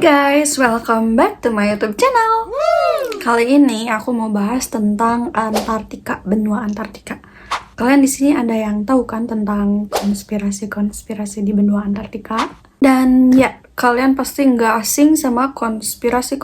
Guys, welcome back to my YouTube channel. Kali ini aku mau bahas tentang Antartika, benua Antartika. Kalian di sini ada yang tahu kan tentang konspirasi di benua Antartika? Dan ya, kalian pasti nggak asing sama konspirasi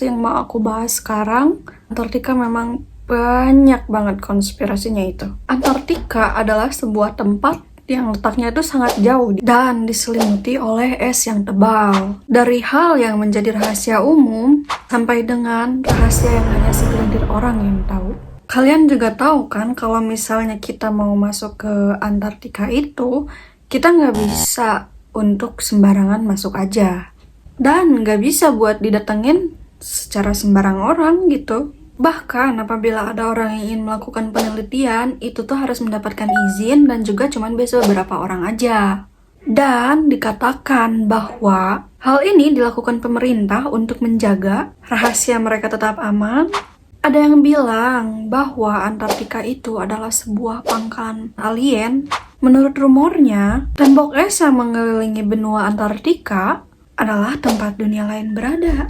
yang mau aku bahas sekarang. Antartika memang banyak banget konspirasinya itu. Antartika adalah sebuah tempat yang letaknya itu sangat jauh dan diselimuti oleh es yang tebal. Dari hal yang menjadi rahasia umum sampai dengan rahasia yang hanya segelintir orang yang tahu. Kalian juga tahu kan kalau misalnya kita mau masuk ke Antartika itu, kita nggak bisa untuk sembarangan masuk aja. Dan nggak bisa buat didatengin secara sembarang orang gitu. Bahkan apabila ada orang yang ingin melakukan penelitian, itu tuh harus mendapatkan izin dan juga cuman bisa beberapa orang aja. Dan dikatakan bahwa hal ini dilakukan pemerintah untuk menjaga rahasia mereka tetap aman. Ada yang bilang bahwa Antartika itu adalah sebuah pangkalan alien. Menurut rumornya, tembok es yang mengelilingi benua Antartika adalah tempat dunia lain berada.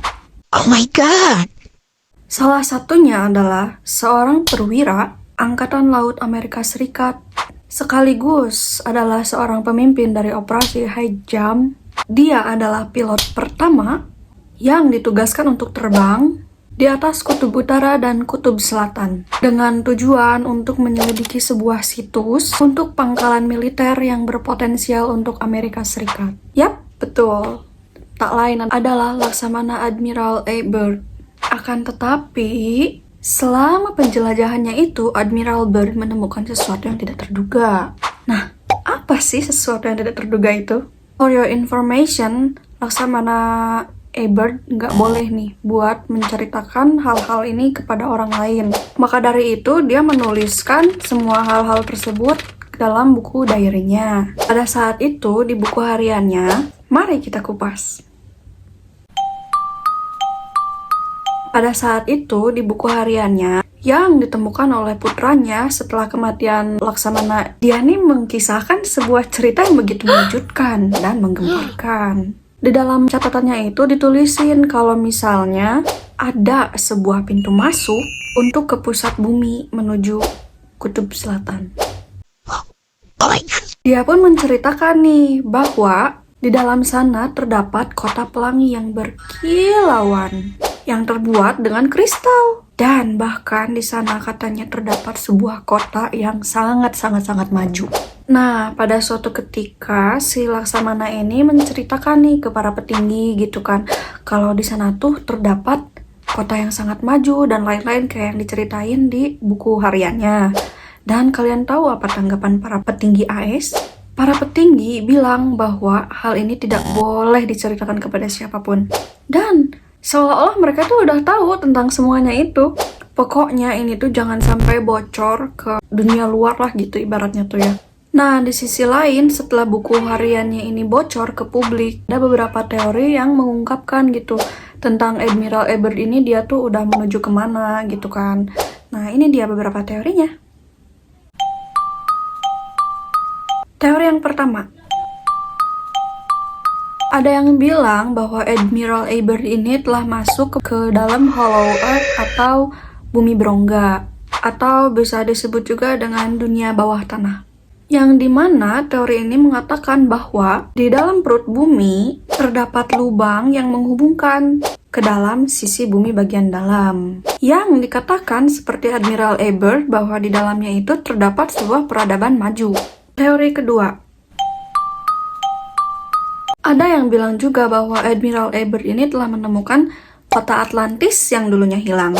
Oh my god! Salah satunya adalah seorang perwira Angkatan Laut Amerika Serikat, sekaligus adalah seorang pemimpin dari operasi High Jump. Dia adalah pilot pertama yang ditugaskan untuk terbang di atas kutub utara dan kutub selatan dengan tujuan untuk menyelidiki sebuah situs untuk pangkalan militer yang berpotensial untuk Amerika Serikat. Yap, betul. Tak lain adalah Laksamana Admiral A. Byrd. Akan tetapi, selama penjelajahannya itu, Admiral Byrd menemukan sesuatu yang tidak terduga. Nah, apa sih sesuatu yang tidak terduga itu? For your information, Laksamana A. Byrd nggak boleh nih buat menceritakan hal-hal ini kepada orang lain. Maka dari itu, dia menuliskan semua hal-hal tersebut dalam buku diary-nya. Pada saat itu, di buku hariannya, mari kita kupas. Pada saat itu, di buku hariannya yang ditemukan oleh putranya setelah kematian Laksamana, dia nih mengkisahkan sebuah cerita yang begitu mengejutkan dan menggemparkan. Di dalam catatannya itu ditulisin kalau misalnya ada sebuah pintu masuk untuk ke pusat bumi menuju kutub selatan. Oh my god! Dia pun menceritakan nih bahwa di dalam sana terdapat kota pelangi yang berkilauan yang terbuat dengan kristal. Dan bahkan di sana katanya terdapat sebuah kota yang sangat maju. Nah, pada suatu ketika si Laksamana ini menceritakan nih ke para petinggi gitu kan, kalau di sana tuh terdapat kota yang sangat maju dan lain-lain kayak yang diceritain di buku hariannya. Dan kalian tahu apa tanggapan para petinggi AS? Para petinggi bilang bahwa hal ini tidak boleh diceritakan kepada siapapun. Dan seolah-olah mereka tuh udah tahu tentang semuanya itu. Pokoknya ini tuh jangan sampai bocor ke dunia luar lah gitu ibaratnya tuh ya. Nah, di sisi lain setelah buku hariannya ini bocor ke publik, ada beberapa teori yang mengungkapkan gitu tentang Admiral A. Byrd ini dia tuh udah menuju kemana gitu kan. Nah, ini dia beberapa teorinya. Teori yang pertama, ada yang bilang bahwa Admiral A. Byrd ini telah masuk ke dalam Hollow Earth atau bumi berongga, atau bisa disebut juga dengan dunia bawah tanah. Yang dimana teori ini mengatakan bahwa di dalam perut bumi terdapat lubang yang menghubungkan ke dalam sisi bumi bagian dalam. Yang dikatakan seperti Admiral A. Byrd bahwa di dalamnya itu terdapat sebuah peradaban maju. Teori kedua, ada yang bilang juga bahwa Admiral A. Byrd ini telah menemukan kota Atlantis yang dulunya hilang.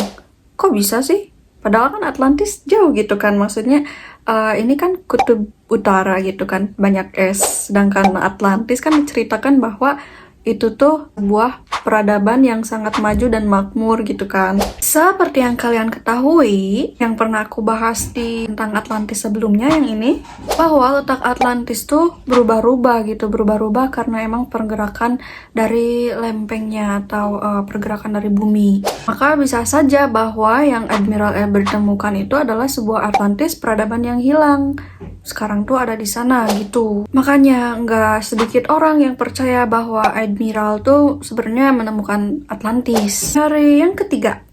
Kok bisa sih? Padahal kan Atlantis jauh gitu kan, maksudnya ini kan kutub utara gitu kan, banyak es. Sedangkan Atlantis kan diceritakan bahwa itu tuh sebuah peradaban yang sangat maju dan makmur gitu kan. Seperti yang kalian ketahui, yang pernah aku bahas di tentang Atlantis sebelumnya yang ini, bahwa letak Atlantis tuh berubah-ubah gitu, berubah-ubah karena emang pergerakan dari lempengnya atau pergerakan dari bumi. Maka bisa saja bahwa yang Admiral A. Byrd temukan itu adalah sebuah Atlantis peradaban yang hilang. Sekarang tuh ada di sana gitu. Makanya nggak sedikit orang yang percaya bahwa Admiral tuh sebenarnya menemukan Atlantis. Teori yang ketiga.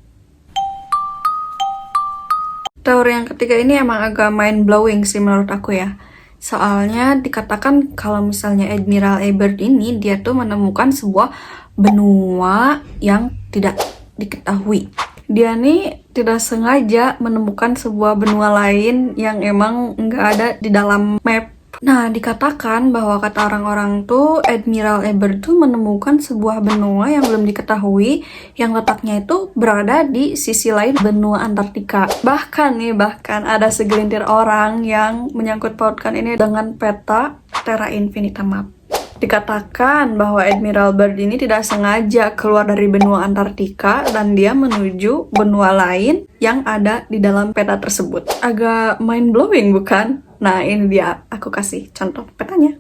Teori yang ketiga ini emang agak mind blowing sih menurut aku ya. Soalnya dikatakan kalau misalnya Admiral Ebert ini dia tuh menemukan sebuah benua yang tidak diketahui. Dia nih tidak sengaja menemukan sebuah benua lain yang emang nggak ada di dalam map. Nah, dikatakan bahwa kata orang-orang tuh Admiral Ebert tuh menemukan sebuah benua yang belum diketahui yang letaknya itu berada di sisi lain benua Antartika. Bahkan ada segelintir orang yang menyangkut pautkan ini dengan peta Terra Infinita Map. Dikatakan bahwa Admiral Byrd ini tidak sengaja keluar dari benua Antartika dan dia menuju benua lain yang ada di dalam peta tersebut. Agak mind blowing bukan? Nah, ini dia, aku kasih contoh petanya.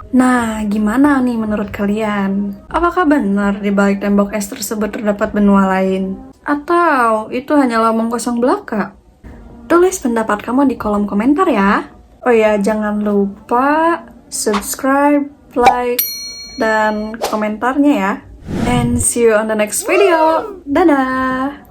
Nah, gimana nih menurut kalian? Apakah benar di balik tembok es tersebut terdapat benua lain? Atau itu hanyalah omong kosong belaka? Tulis pendapat kamu di kolom komentar ya. Oh ya, jangan lupa subscribe, like, dan komentarnya ya. And see you on the next video. Dadah!